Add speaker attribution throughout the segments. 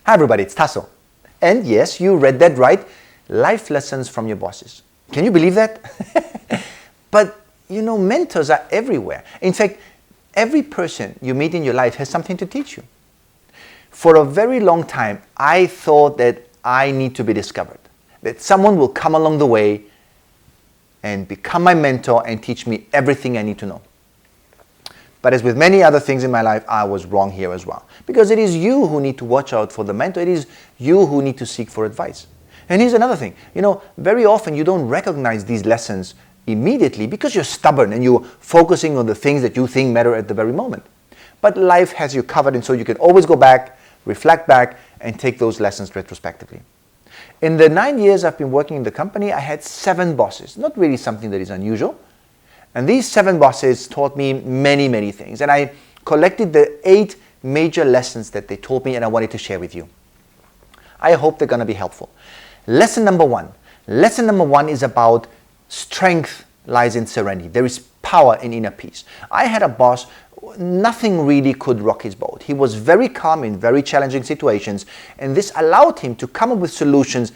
Speaker 1: Hi everybody, it's Tasso. And yes, you read that right. Life lessons from your bosses. Can you believe that? But you know, mentors are everywhere. In fact, every person you meet in your life has something to teach you. For a very long time, I thought that I need to be discovered. That someone will come along the way and become my mentor and teach me everything I need to know. But as with many other things in my life, I was wrong here as well. Because it is you who need to watch out for the mentor. It is you who need to seek for advice. And here's another thing. You know, very often you don't recognize these lessons immediately because you're stubborn and you're focusing on the things that you think matter at the very moment. But life has you covered, and so you can always go back, reflect back, and take those lessons retrospectively. In the 9 years I've been working in the company, I had 7 bosses. Not really something that is unusual. And these 7 bosses taught me many, many things. And I collected the 8 major lessons that they told me, and I wanted to share with you. I hope they're going to be helpful. Lesson number 1. Lesson number 1 is about strength lies in serenity. There is power in inner peace. I had a boss, nothing really could rock his boat. He was very calm in very challenging situations, and this allowed him to come up with solutions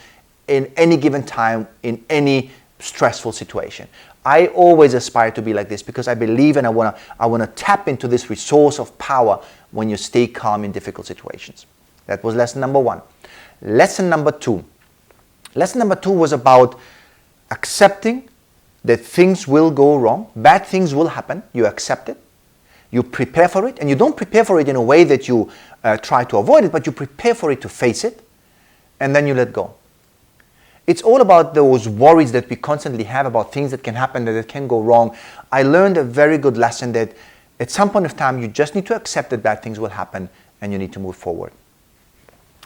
Speaker 1: in any given time, in any stressful situation. I always aspire to be like this because I believe and I want to tap into this resource of power when you stay calm in difficult situations. That was lesson number 1. Lesson number 2. Lesson number 2 was about accepting that things will go wrong. Bad things will happen. You accept it. You prepare for it. And you don't prepare for it in a way that you try to avoid it, but you prepare for it to face it. And then you let go. It's all about those worries that we constantly have about things that can happen, that can go wrong. I learned a very good lesson that at some point of time, you just need to accept that bad things will happen and you need to move forward.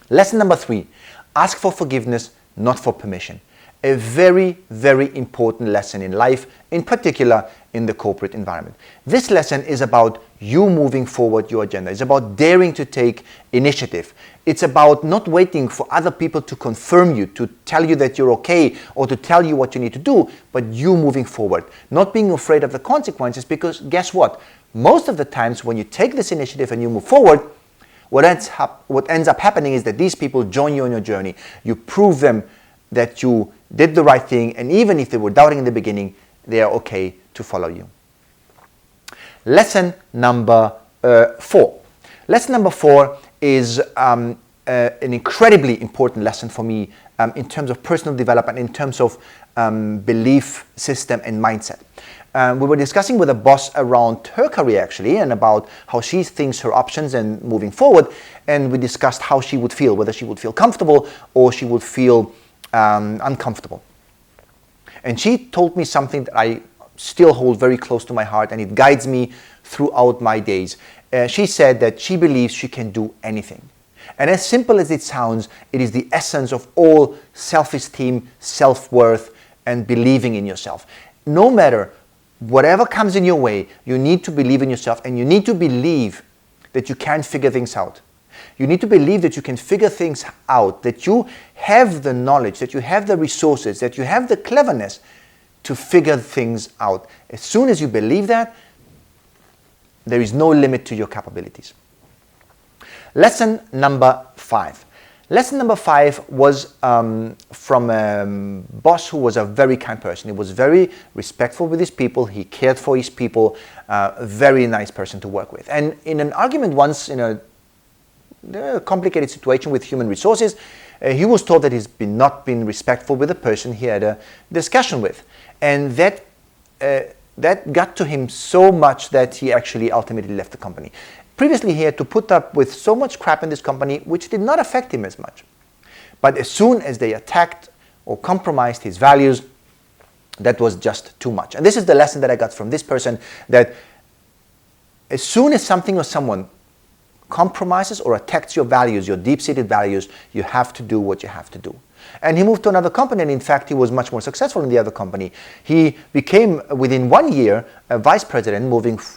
Speaker 1: Lesson number 3, ask for forgiveness, not for permission. A very, very important lesson in life, in particular in the corporate environment. This lesson is about you moving forward your agenda. It's about daring to take initiative. It's about not waiting for other people to confirm you, to tell you that you're okay, or to tell you what you need to do, but you moving forward. Not being afraid of the consequences, because guess what? Most of the times when you take this initiative and you move forward, what ends up happening is that these people join you on your journey. You prove them that you did the right thing, and even if they were doubting in the beginning, they are okay to follow you. Lesson number 4. Lesson number 4 is an incredibly important lesson for me in terms of personal development, in terms of belief system and mindset. We were discussing with a boss around her career actually, and about how she thinks her options and moving forward, and we discussed how she would feel, whether she would feel comfortable or she would feel uncomfortable. And she told me something that I still hold very close to my heart, and it guides me throughout my days. She said that she believes she can do anything. And as simple as it sounds, it is the essence of all self-esteem, self-worth, and believing in yourself. No matter whatever comes in your way, you need to believe in yourself, and you need to believe that you can figure things out. You need to believe that you can figure things out, that you have the knowledge, that you have the resources, that you have the cleverness to figure things out. As soon as you believe that, there is no limit to your capabilities. Lesson number 5. Lesson number 5 was from a boss who was a very kind person. He was very respectful with his people. He cared for his people. A very nice person to work with. And in an argument once, in a complicated situation with human resources, he was told that he's not been respectful with the person he had a discussion with. And that got to him so much that he actually ultimately left the company. Previously, he had to put up with so much crap in this company, which did not affect him as much. But as soon as they attacked or compromised his values, that was just too much. And this is the lesson that I got from this person, that as soon as something or someone compromises or attacks your values, your deep-seated values, you have to do what you have to do. And he moved to another company, and in fact, he was much more successful in the other company. He became, within 1 year, a vice president,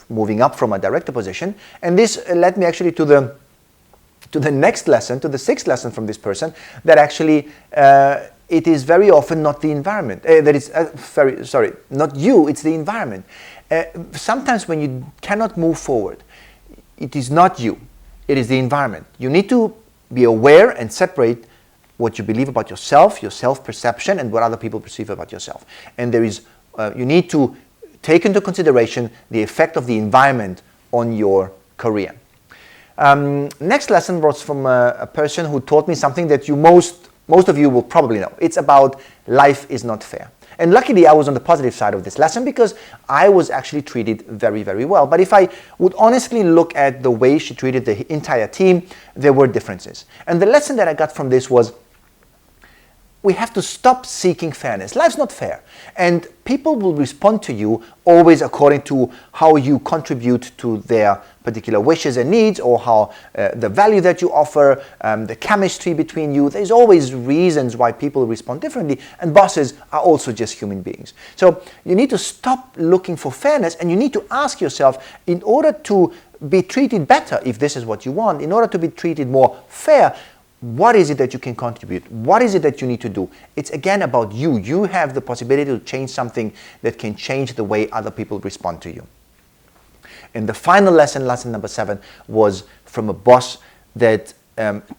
Speaker 1: moving up from a director position. And this led me actually to the next lesson, to the 6th lesson from this person, that actually it is very often not the environment. Not you, it's the environment. Sometimes when you cannot move forward, it is not you, it is the environment. You need to be aware and separate what you believe about yourself, your self-perception, and what other people perceive about yourself. And there is, you need to take into consideration the effect of the environment on your career. Next lesson was from a person who taught me something that most of you will probably know. It's about life is not fair. And luckily I was on the positive side of this lesson because I was actually treated very, very well. But if I would honestly look at the way she treated the entire team, there were differences. And the lesson that I got from this was, we have to stop seeking fairness. Life's not fair. And people will respond to you always according to how you contribute to their particular wishes and needs, or how the value that you offer, the chemistry between you. There's always reasons why people respond differently, and bosses are also just human beings. So you need to stop looking for fairness, and you need to ask yourself, in order to be treated better, if this is what you want, in order to be treated more fair, what is it that you can contribute? What is it that you need to do? It's again about you. You have the possibility to change something that can change the way other people respond to you. And the final lesson, lesson number 7, was from a boss that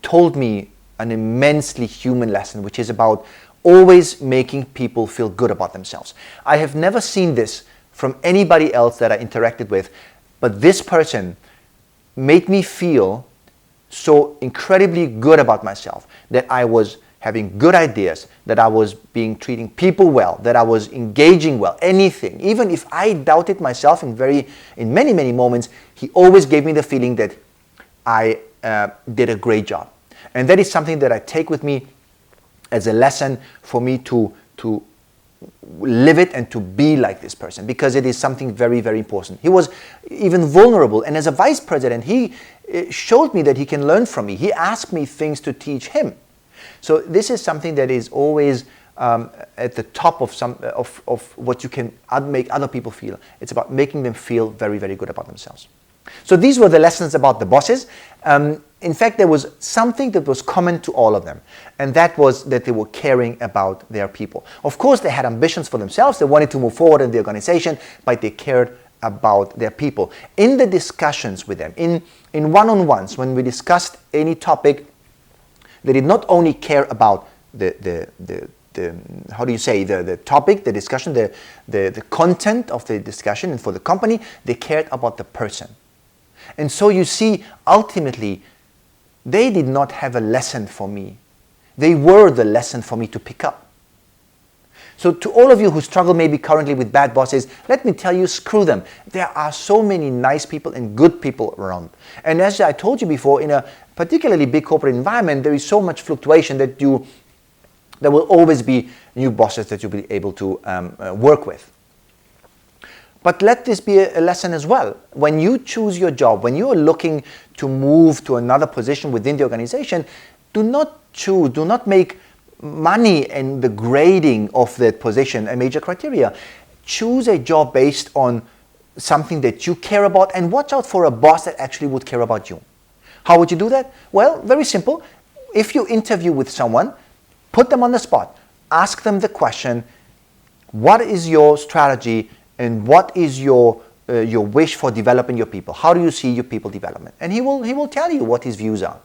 Speaker 1: told me an immensely human lesson, which is about always making people feel good about themselves. I have never seen this from anybody else that I interacted with, but this person made me feel so incredibly good about myself, that I was having good ideas, that I was treating people well, that I was engaging well, anything. Even if I doubted myself in many, many moments, he always gave me the feeling that I did a great job. And that is something that I take with me as a lesson for me to live it and to be like this person, because it is something very, very important. He was even vulnerable, and as a vice president, he showed me that he can learn from me. He asked me things to teach him. So this is something that is always at the top of what you can make other people feel. It's about making them feel very, very good about themselves. So these were the lessons about the bosses. In fact, there was something that was common to all of them, and that was that they were caring about their people. Of course, they had ambitions for themselves. They wanted to move forward in the organization, but they cared about their people. In the discussions with them, in one-on-ones, when we discussed any topic, they did not only care about the topic, the discussion, the content of the discussion, and for the company, they cared about the person. And so you see, ultimately, they did not have a lesson for me. They were the lesson for me to pick up. So to all of you who struggle maybe currently with bad bosses, let me tell you, screw them. There are so many nice people and good people around. And as I told you before, in a particularly big corporate environment, there is so much fluctuation that there will always be new bosses that you'll be able to work with. But let this be a lesson as well. When you choose your job, when you are looking to move to another position within the organization, do not make money and the grading of that position a major criteria. Choose a job based on something that you care about, and watch out for a boss that actually would care about you. How would you do that? Well, very simple. If you interview with someone, put them on the spot. Ask them the question, what is your strategy and what is your wish for developing your people? How do you see your people development? And he will tell you what his views are.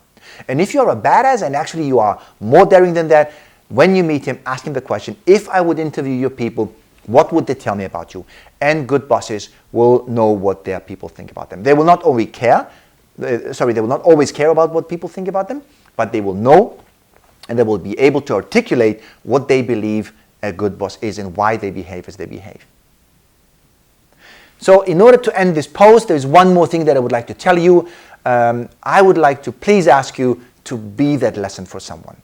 Speaker 1: And if you're a badass and actually you are more daring than that, when you meet him, ask him the question, if I would interview your people, what would they tell me about you? And good bosses will know what their people think about them. They will not only care, they will not always care about what people think about them, but they will know and they will be able to articulate what they believe a good boss is and why they behave as they behave. So in order to end this post, there's one more thing that I would like to tell you. I would like to please ask you to be that lesson for someone.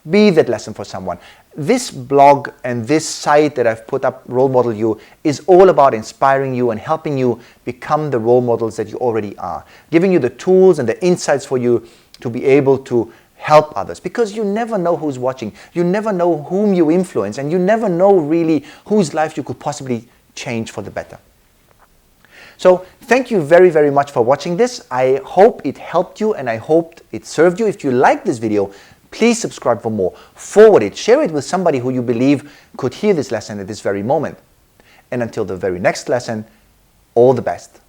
Speaker 1: Be that lesson for someone. This blog and this site that I've put up, Role Model You, is all about inspiring you and helping you become the role models that you already are. Giving you the tools and the insights for you to be able to help others. Because you never know who's watching. You never know whom you influence. And you never know really whose life you could possibly change for the better. So thank you very, very much for watching this. I hope it helped you and I hope it served you. If you liked this video, please subscribe for more. Forward it, share it with somebody who you believe could hear this lesson at this very moment. And until the very next lesson, all the best.